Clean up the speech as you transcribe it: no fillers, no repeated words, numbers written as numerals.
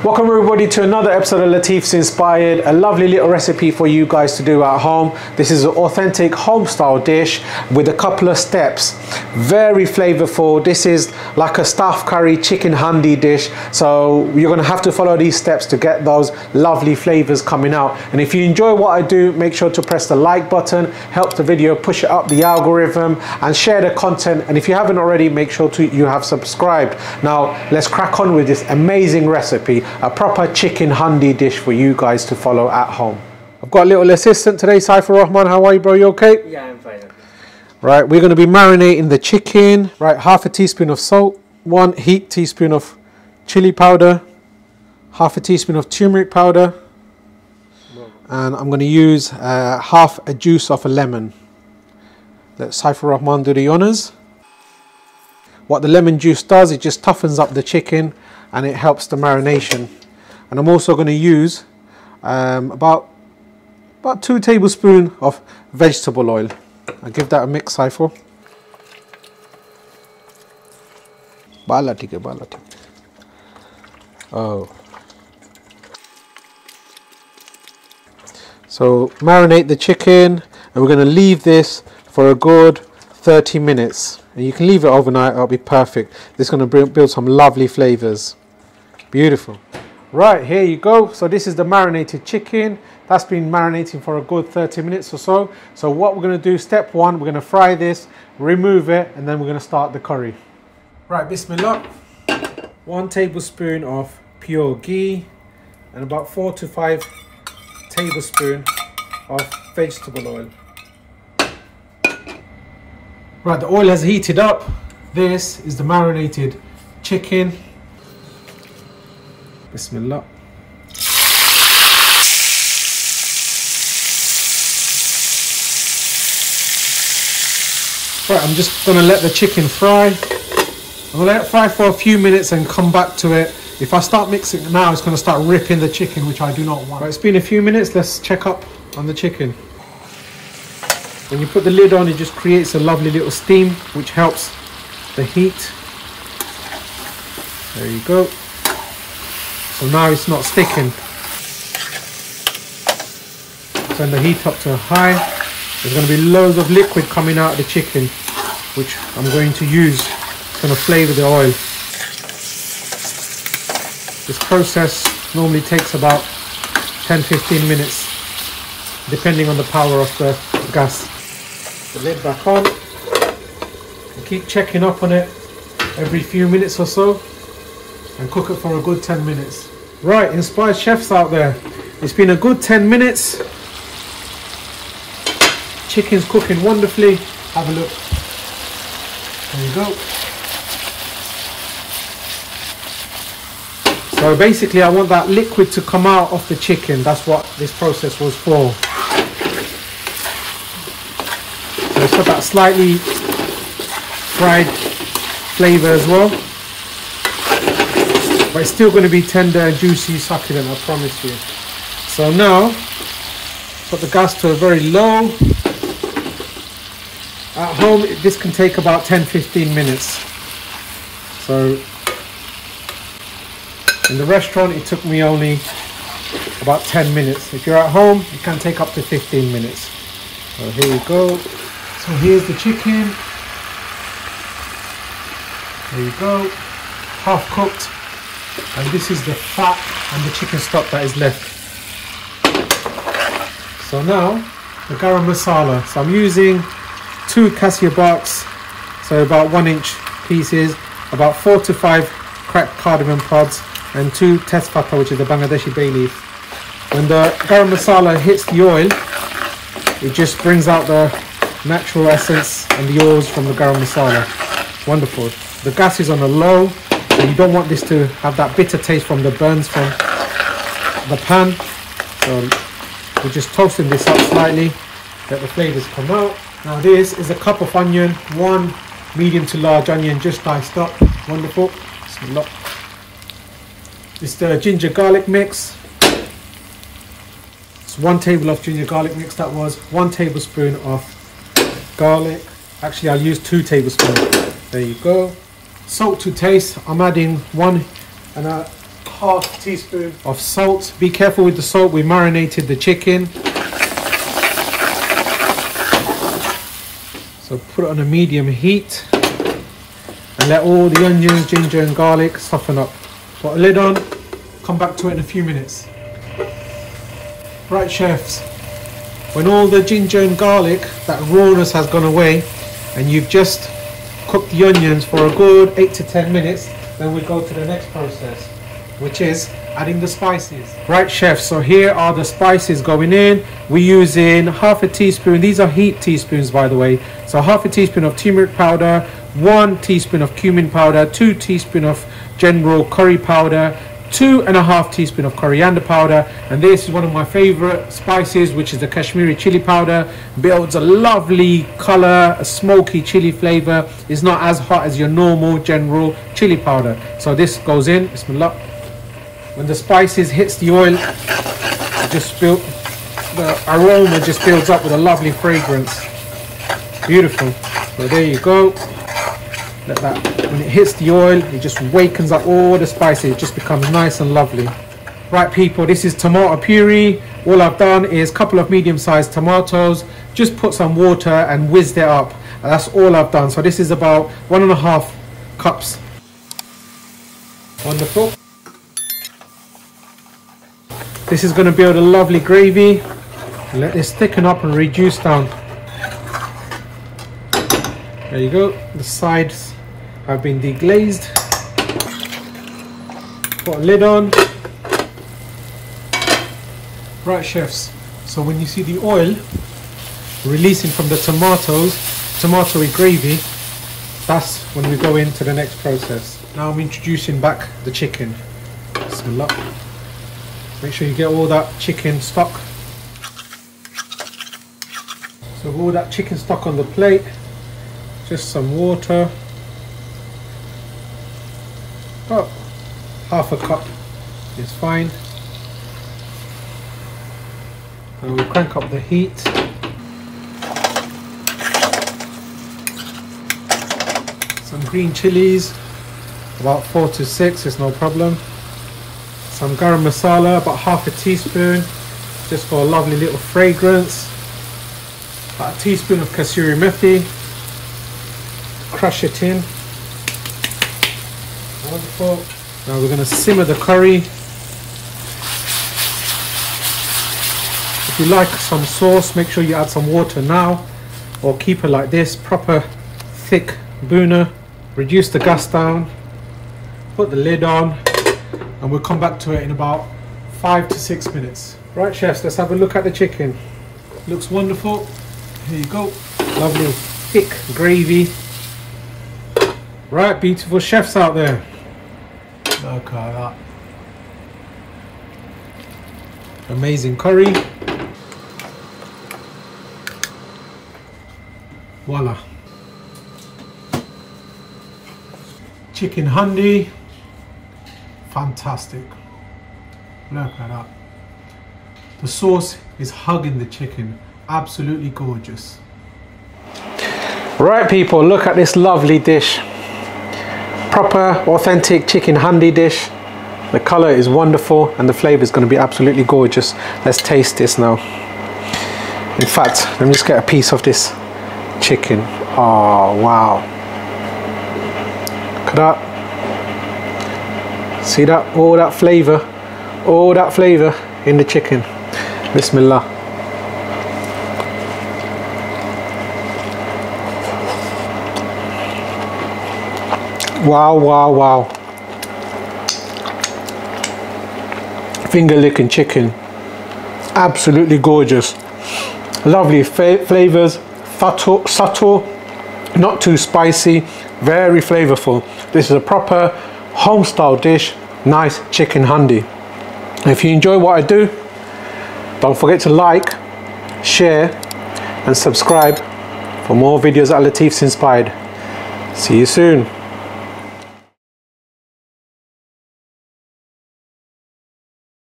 Welcome everybody to another episode of Latif's Inspired, a lovely little recipe for you guys to do at home. This is an authentic home style dish with a couple of steps. Very flavorful. This is like a stuffed curry chicken handi dish. So you're gonna have to follow these steps to get those lovely flavors coming out. And if you enjoy what I do, make sure to press the like button, help the video push it up the algorithm, and share the content. And if you haven't already, make sure you have subscribed. Now let's crack on with this amazing recipe. A proper chicken handi dish for you guys to follow at home. I've got a little assistant today, Saifur Rahman. How are you, bro? You okay? Yeah, I'm fine. Right, we're going to be marinating the chicken. Right, half a teaspoon of salt, 1 heaped teaspoon of chili powder, half a teaspoon of turmeric powder, and I'm going to use half a juice of a lemon. Let Saifur Rahman do the honors. What the lemon juice does, it just toughens up the chicken and it helps the marination. And I'm also going to use about 2 tablespoons of vegetable oil. I'll give that a mix, Saifur. Oh. So marinate the chicken, and we're going to leave this for a good 30 minutes. And you can leave it overnight, it'll be perfect. This is going to build some lovely flavors. Beautiful. Right, here you go. So this is the marinated chicken. That's been marinating for a good 30 minutes or so. So what we're going to do, step 1, we're going to fry this, remove it, and then we're going to start the curry. Right, bismillah. 1 tablespoon of pure ghee and about 4 to 5 tablespoons of vegetable oil. Right, the oil has heated up. This is the marinated chicken. Bismillah. Right, I'm just going to let the chicken fry. I'm going to let it fry for a few minutes and come back to it. If I start mixing it now, it's going to start ripping the chicken, which I do not want. Right, it's been a few minutes. Let's check up on the chicken. When you put the lid on, it just creates a lovely little steam, which helps the heat. There you go. So now it's not sticking. Turn the heat up to high. There's going to be loads of liquid coming out of the chicken, which I'm going to use. It's going to flavour the oil. This process normally takes about 10-15 minutes, depending on the power of the gas. The lid back on. And keep checking up on it every few minutes or so, and cook it for a good 10 minutes. Right, inspired chefs out there, it's been a good 10 minutes. Chicken's cooking wonderfully. Have a look. There you go. So basically I want that liquid to come out of the chicken. That's what this process was for. So it's got that slightly fried flavour as well. But it's still going to be tender and juicy, succulent, I promise you. So now, put the gas to a very low. At home, this can take about 10-15 minutes. So, in the restaurant, it took me only about 10 minutes. If you're at home, it can take up to 15 minutes. So here you go. So here's the chicken. There you go. Half cooked. And this is the fat and the chicken stock that is left. So now, the garam masala. So I'm using 2 cassia barks, so about 1-inch pieces, about 4 to 5 cracked cardamom pods, and 2 tezpata, which is the Bangladeshi bay leaf. When the garam masala hits the oil, it just brings out the natural essence and the oils from the garam masala. Wonderful. The gas is on a low. So you don't want this to have that bitter taste from the burns from the pan. So we're just toasting this up slightly, let the flavours come out. Now this is a cup of onion, 1 medium to large onion just diced up. Wonderful. Bismillah. This is the ginger garlic mix. It's 1 table of ginger garlic mix. That was 1 tablespoon of garlic. Actually, I'll use 2 tablespoons. There you go. Salt to taste. I'm adding 1.5 1/2 teaspoon of salt. Be careful with the salt, we marinated the chicken. So put it on a medium heat and let all the onions, ginger and garlic soften up. Put a lid on, come back to it in a few minutes. Right chefs, when all the ginger and garlic, that rawness has gone away and you've just cooked the onions for a good 8 to 10 minutes, then we go to the next process, which is adding the spices. Right chefs, so here are the spices going in. We're using 1/2 teaspoon, these are heat teaspoons by the way, so 1/2 teaspoon of turmeric powder, 1 teaspoon of cumin powder, 2 teaspoon of general curry powder, 2.5 teaspoon of coriander powder, and this is one of my favorite spices, which is the Kashmiri chili powder. Builds a lovely color, a smoky chili flavor. It's not as hot as your normal general chili powder, so this goes in. Bismillah. When the spices hits the oil, the aroma just builds up with a lovely fragrance. Beautiful. So there you go. Let that, when it hits the oil, it just wakens up all the spices. It just becomes nice and lovely. Right people, this is tomato puree. All I've done is a couple of medium-sized tomatoes, just put some water and whizzed it up. And that's all I've done. So this is about 1.5 cups. Wonderful. This is going to build a lovely gravy. Let this thicken up and reduce down. There you go. The sides have been deglazed. Put a lid on. Right chefs, so when you see the oil releasing from the tomatoey gravy, that's when we go into the next process. Now I'm introducing back the chicken. Bismillah. Make sure you get all that chicken stock. So with all that chicken stock on the plate, just some water, about 1/2 cup is fine. And we'll crank up the heat. Some green chilies, about 4 to 6 is no problem. Some garam masala, about 1/2 teaspoon, just for a lovely little fragrance. About 1 teaspoon of Kasoori Methi. Crush it in. Wonderful. Now we're going to simmer the curry. If you like some sauce, make sure you add some water now, or keep it like this, proper thick bhuna. Reduce the gas down, put the lid on, and we'll come back to it in about 5 to 6 minutes. Right chefs, let's have a look at the chicken. Looks wonderful. Here you go. Lovely thick gravy. Right, beautiful chefs out there. Look at that. Amazing curry. Voila. Chicken hundi. Fantastic. Look at that. The sauce is hugging the chicken. Absolutely gorgeous. Right people, look at this lovely dish. Proper authentic chicken hundi dish. The color is wonderful and the flavor is going to be absolutely gorgeous. Let's taste this now. In fact, let me just get a piece of this chicken. Oh wow. Look at that. See that? All that flavor in the chicken. Bismillah. Wow, wow, wow. Finger licking chicken. Absolutely gorgeous. Lovely flavors, subtle, not too spicy, very flavorful. This is a proper home style dish. Nice chicken hundi. If you enjoy what I do, don't forget to like, share and subscribe for more videos at Latif's Inspired. See you soon.